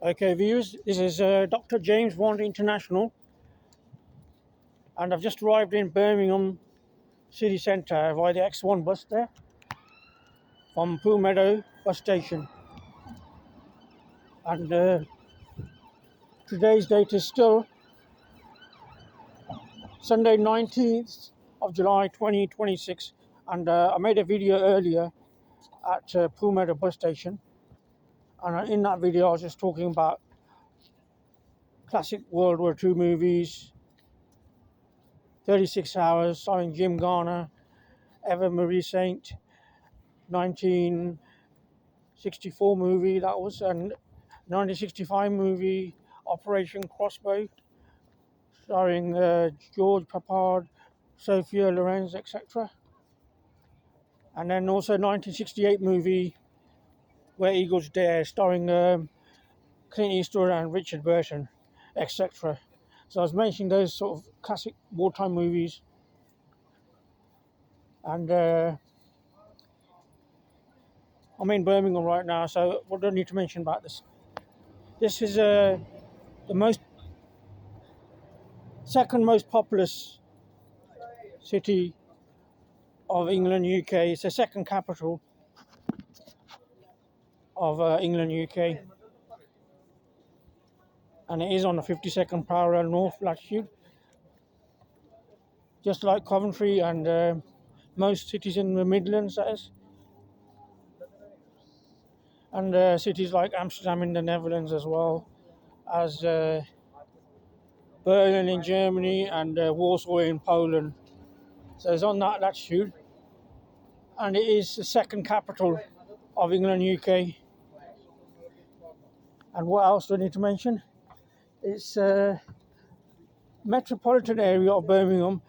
Okay, viewers, this is Dr. James Bond International, and I've just arrived in Birmingham city centre via the X1 bus there from Pool Meadow bus station. And today's date is still Sunday 19th of July 2026, and I made a video earlier at Pool Meadow bus station, and in that video I was just talking about classic World War II movies, 36 Hours, starring Jim Garner, Eva Marie Saint, 1964 movie that was, and 1965 movie Operation Crossbow, starring George Papard, Sophia Loren, etc. And then also 1968 movie Where Eagles Dare, starring Clint Eastwood and Richard Burton, etc. So I was mentioning those sort of classic wartime movies, and I'm in Birmingham right now, so what do I need to mention about this? This is the second most populous city of England, UK. It's the second capital of England, UK, and it is on the 52nd parallel north latitude, just like Coventry and most cities in the Midlands, that is, and cities like Amsterdam in the Netherlands, as well as Berlin in Germany and Warsaw in Poland. So it's on that latitude, and it is the second capital of England, UK. And what else do I need to mention? It's metropolitan area of Birmingham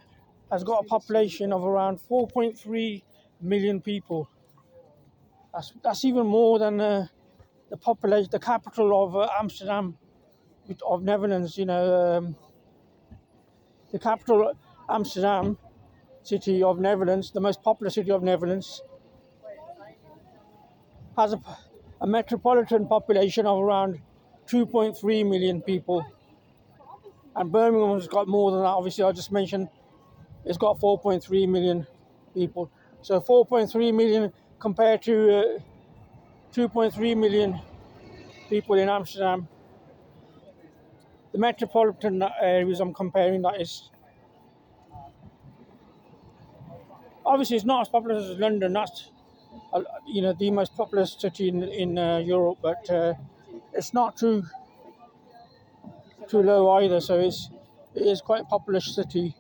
has got a population of around 4.3 million people. That's even more than the population, the capital of Amsterdam, of Netherlands. You know, the capital, Amsterdam, city of Netherlands, the most populous city of Netherlands, has a metropolitan population of around 2.3 million people. And Birmingham's got more than that. Obviously, I just mentioned it's got 4.3 million people. So 4.3 million compared to 2.3 million people in Amsterdam. The metropolitan areas I'm comparing, that is, obviously it's not as populous as London. That's the most populous city in Europe, but it's not too low either. So it is quite a populous city.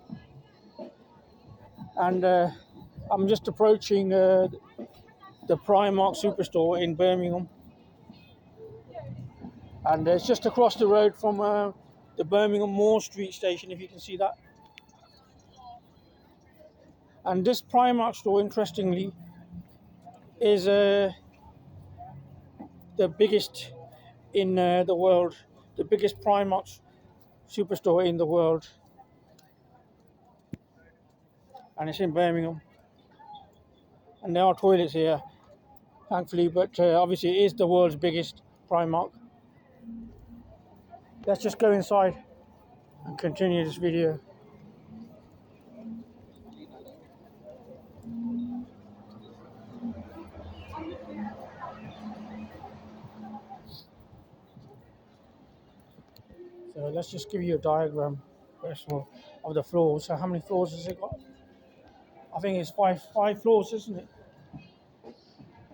And I'm just approaching the Primark superstore in Birmingham, and it's just across the road from the Birmingham Moor Street station, if you can see that. And this Primark store, interestingly, is the biggest in the world, the biggest Primark superstore in the world, and it's in Birmingham. And there are toilets here, thankfully, but obviously it is the world's biggest Primark. Let's just go inside and continue this video. So let's just give you a diagram, first of all, of the floors. So how many floors has it got? I think it's five floors, isn't it?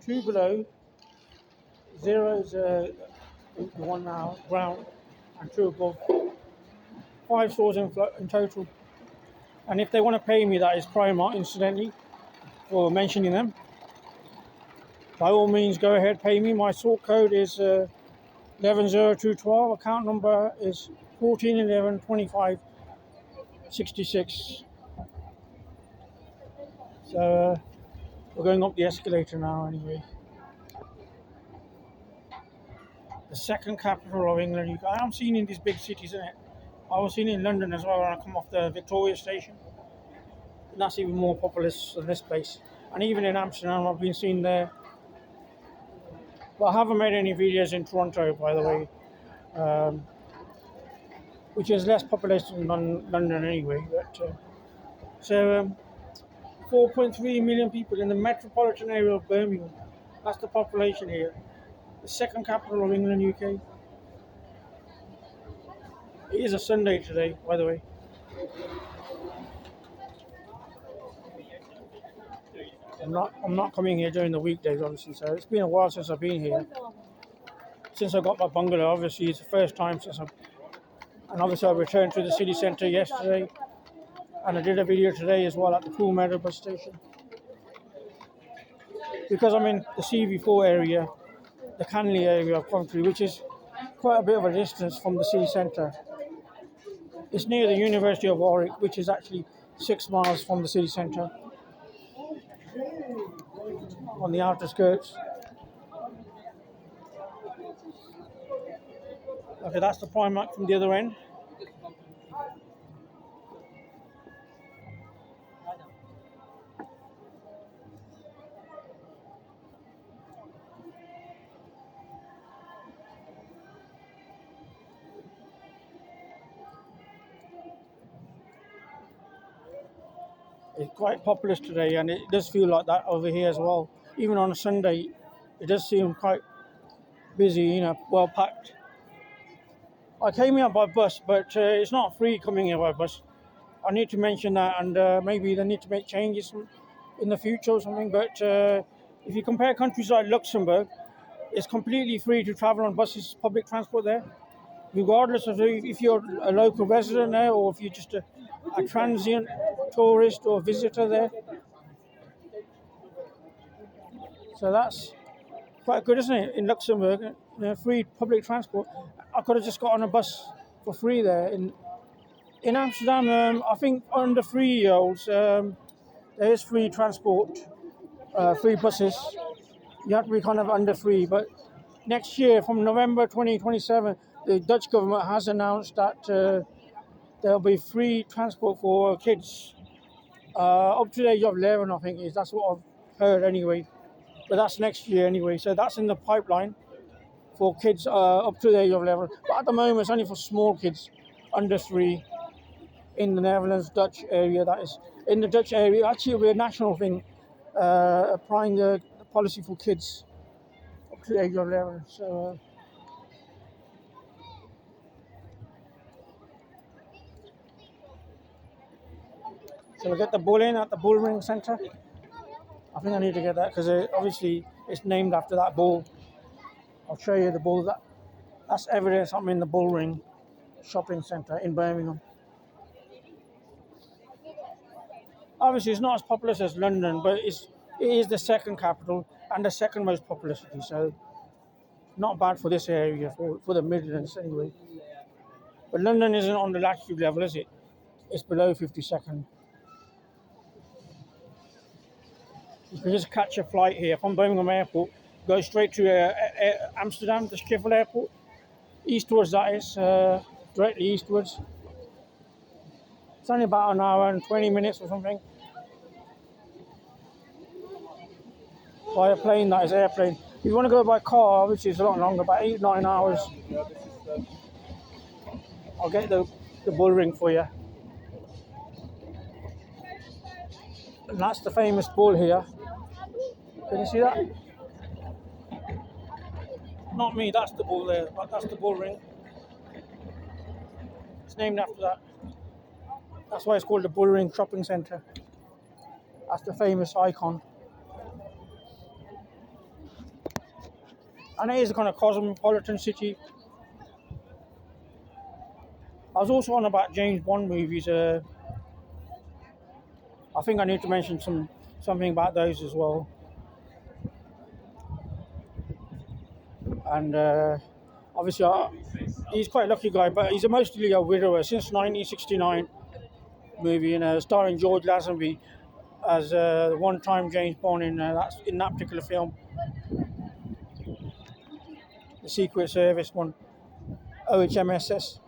2 below, 0 is 1 now, ground, and 2 above. 5 floors in total. And if they want to pay me, that is Primark, incidentally, for mentioning them, by all means go ahead, pay me. My sort code is 110212, account number is 14112566. So we're going up the escalator now anyway. The second capital of England. I am seen in these big cities, isn't it? I was seen in London as well when I come off the Victoria station. And that's even more populous than this place. And even in Amsterdam, I've been seen there. But I haven't made any videos in Toronto, by the way. which is less population than London anyway. But, 4.3 million people in the metropolitan area of Birmingham. That's the population here. The second capital of England, UK. It is a Sunday today, by the way. I'm not coming here during the weekdays, obviously. So it's been a while since I've been here. Since I got my bungalow, obviously it's the first time since and obviously I returned to the city centre yesterday, and I did a video today as well at the Pool Meadow bus station. Because I'm in the CV4 area, the Canley area of Coventry, which is quite a bit of a distance from the city centre. It's near the University of Warwick, which is actually 6 miles from the city centre, on the outer skirts. Okay, that's the Primark from the other end. It's quite populous today, and it does feel like that over here as well. Even on a Sunday, it does seem quite busy, well packed. I came here by bus, but it's not free coming here by bus. I need to mention that, and maybe they need to make changes in the future or something. But if you compare countries like Luxembourg, it's completely free to travel on buses, public transport there, regardless of if you're a local resident there or if you're just a transient tourist or visitor there. So that's quite good, isn't it? In Luxembourg, free public transport. I could have just got on a bus for free there. In Amsterdam, I think under 3-year-olds, there is free transport, free buses. You have to be kind of under 3. But next year, from November 2027, the Dutch government has announced that there'll be free transport for kids up to the age of 11, I think it is. That's what I've heard anyway. But that's next year anyway. So that's in the pipeline for kids up to the age of 11. But at the moment, it's only for small kids under 3 in the Netherlands, Dutch area, that is. In the Dutch area, actually, it'll be a national thing, applying the policy for kids up to the age of 11. So we'll get the bull in at the bull ring centre. I think I need to get that because obviously it's named after that bull. I'll show you the bull. That's evidence I'm in the bull ring shopping centre in Birmingham. Obviously, it's not as populous as London, but it is the second capital and the second most populous city. So not bad for this area, for the Midlands anyway. But London isn't on the latitude level, is it? It's below 52nd. You can just catch a flight here from Birmingham Airport, go straight to Amsterdam, the Schiphol Airport. Eastwards, that is, directly eastwards. It's only about an hour and 20 minutes or something. By a plane, that is airplane. If you want to go by car, obviously it's a lot longer, about 8-9 hours. I'll get the bull ring for you. And that's the famous bull here. Can you see that? Not me, that's the bull there, but that's the bull ring. It's named after that. That's why it's called the Bull Ring Shopping Centre. That's the famous icon. And it is a kind of cosmopolitan city. I was also on about James Bond movies. I think I need to mention something about those as well. And obviously, he's quite a lucky guy, but he's mostly a widower since 1969 movie, starring George Lazenby as one-time James Bond in that particular film. The Secret Service one, OHMSS.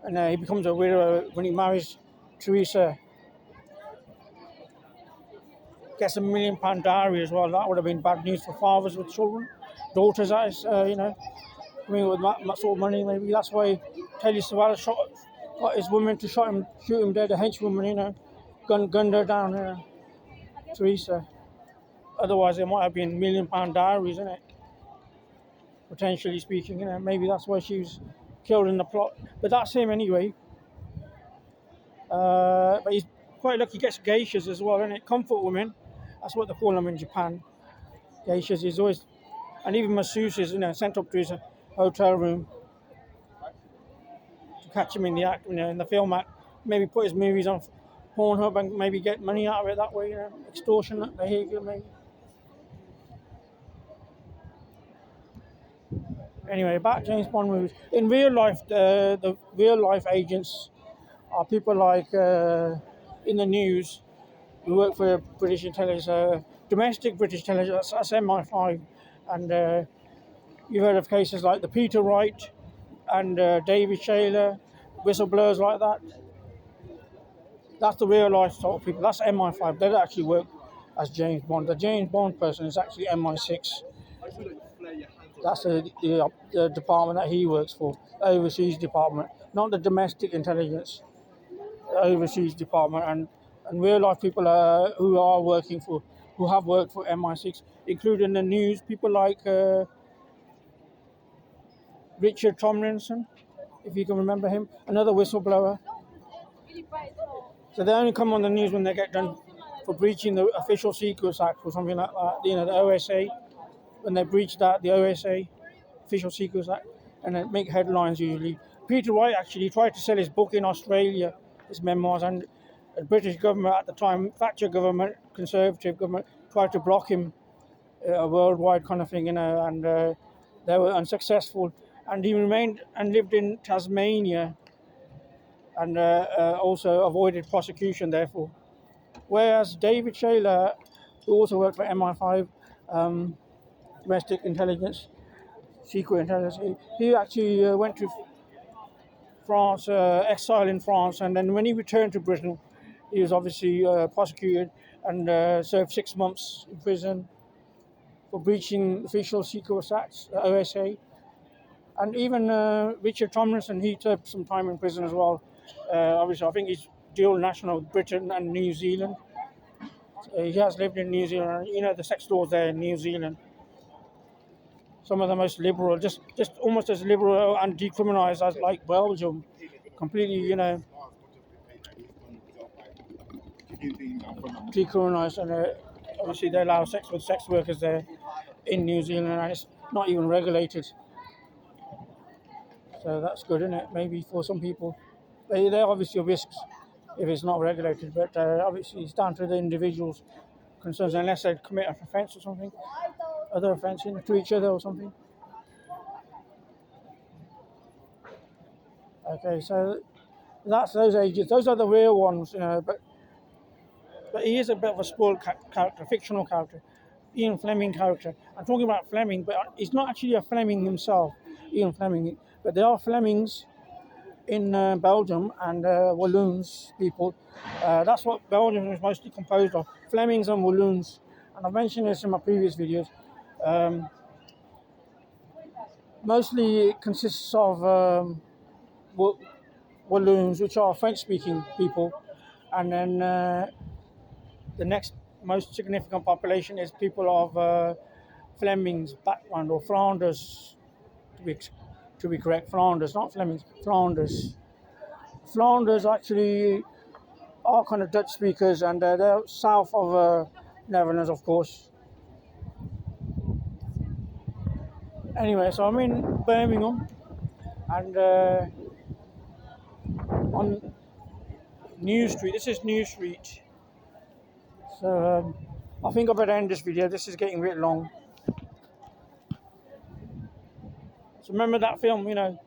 And he becomes a widower when he marries Teresa. Gets £1 million dowry as well. That would have been bad news for fathers with children. Daughters, that is, coming with that sort of money. Maybe that's why Telly Savalas got his woman to shoot him dead, a henchwoman, you know, gunned her down, Teresa. Otherwise, it might have been £1 million diaries, isn't it? Potentially speaking, you know, maybe that's why she was killed in the plot. But that's him anyway. But he's quite lucky. He gets geishas as well, isn't it? Comfort women. That's what they call them in Japan. Geishas. He's always, and even masseuses, you know, sent up to his hotel room to catch him in the act, you know, in the film act. Maybe put his movies on Pornhub and maybe get money out of it that way, you know, extortionate behaviour maybe. Anyway, back James Bond movies. In real life, the real life agents are people like in the news who work for British intelligence, domestic British intelligence, that's MI5. And you've heard of cases like the Peter Wright and David Shayler, whistleblowers like that. That's the real life sort of people. That's MI5. They don't actually work as James Bond. The James Bond person is actually MI6. That's the department that he works for, the overseas department, not the domestic intelligence, the overseas department. And real life people who have worked for MI6, including the news, people like Richard Tomlinson, if you can remember him, another whistleblower. So they only come on the news when they get done for breaching the Official Secrets Act or something like that, you know, the OSA. When they breach that, the OSA, Official Secrets Act, and then make headlines usually. Peter Wright actually tried to sell his book in Australia, his memoirs, and the British government at the time, Thatcher government, Conservative government, tried to block him, a worldwide kind of thing, you know, and they were unsuccessful. And he remained and lived in Tasmania and also avoided prosecution, therefore. Whereas David Shayler, who also worked for MI5, domestic intelligence, secret intelligence, he actually went to France, exile in France, and then when he returned to Britain, he was obviously prosecuted and served 6 months in prison for breaching Official Secrets Act, OSA. And even Richard Tomlinson, he served some time in prison as well. Obviously, I think he's dual national, Britain and New Zealand. He has lived in New Zealand. You know, the sex laws there in New Zealand, some of the most liberal, just almost as liberal and decriminalised as like Belgium. Completely, you know, decriminalised, and obviously they allow sex with sex workers there in New Zealand, and it's not even regulated. So that's good, isn't it? Maybe for some people, there are obviously risks if it's not regulated, but obviously it's down to the individuals concerns, unless they commit an offence or something, other offence, you know, to each other or something. Okay, so that's those agents. Those are the real ones, you know. But he is a bit of a spoiled character, fictional character, Ian Fleming character. I'm talking about Fleming, but he's not actually a Fleming himself, Ian Fleming. But there are Flemings in Belgium and Walloons people. That's what Belgium is mostly composed of, Flemings and Walloons. And I've mentioned this in my previous videos. Mostly it consists of Walloons, which are French-speaking people, and then the next most significant population is people of Flemings background, or Flanders, to be correct, Flanders, not Flemings, Flanders. Flanders actually are kind of Dutch speakers, and they're south of Netherlands, of course. Anyway, so I'm in Birmingham, and on New Street. This is New Street. So I think I better end this video. This is getting a bit long. So remember that film, you know,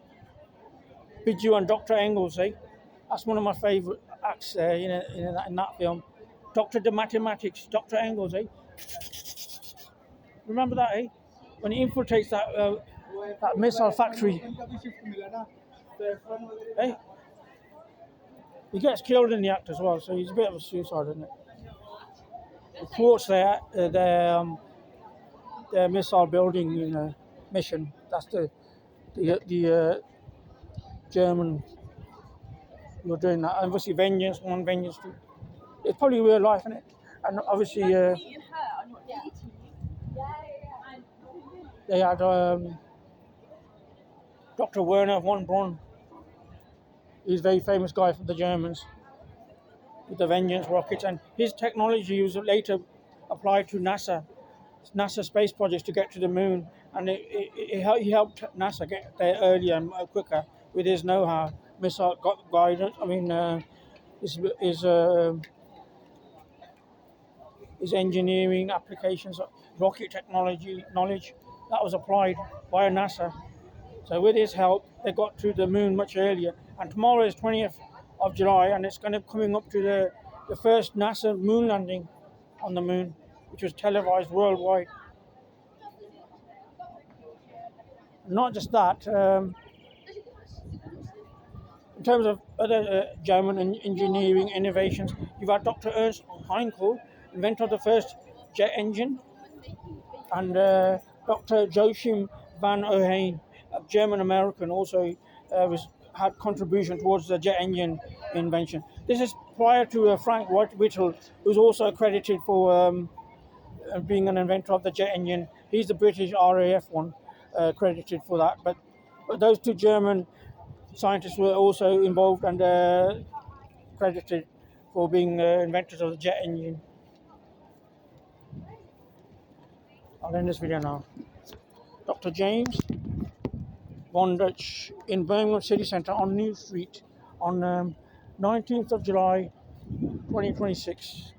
Bidju and Dr. Engels, eh? That's one of my favourite acts there, you know, in that film. Dr. de Mathematics, Dr. Engels, eh? Remember that, eh? When he infiltrates that missile factory. Eh? He gets killed in the act as well, so he's a bit of a suicide, isn't it? He thwarts their missile building, you know, mission. That's the German who were doing that. Obviously, Vengeance 1, Vengeance 2. It's probably real life, isn't it? And obviously, they had Dr. Werner von Braun. He's a very famous guy from the Germans with the Vengeance rockets, and his technology was later applied to NASA space projects to get to the moon, and he helped NASA get there earlier and quicker with his know-how, missile guidance. I mean, his engineering applications, rocket technology knowledge that was applied by NASA. So with his help, they got to the moon much earlier. And tomorrow is 20th of July, and it's going to coming up to the first NASA moon landing on the moon, which was televised worldwide. Not just that, in terms of other German engineering innovations, you've had Dr. Ernst Heinkel, inventor of the first jet engine, and Dr. Joachim van Ohain, a German-American, also had contribution towards the jet engine invention. This is prior to Frank Whittle, who's also accredited for being an inventor of the jet engine. He's the British RAF one, credited for that. But those two German scientists were also involved and credited for being inventors of the jet engine. I'll end this video now. Dr. James VON-DUTCH in Birmingham City Centre on New Street on 19th of July 2026.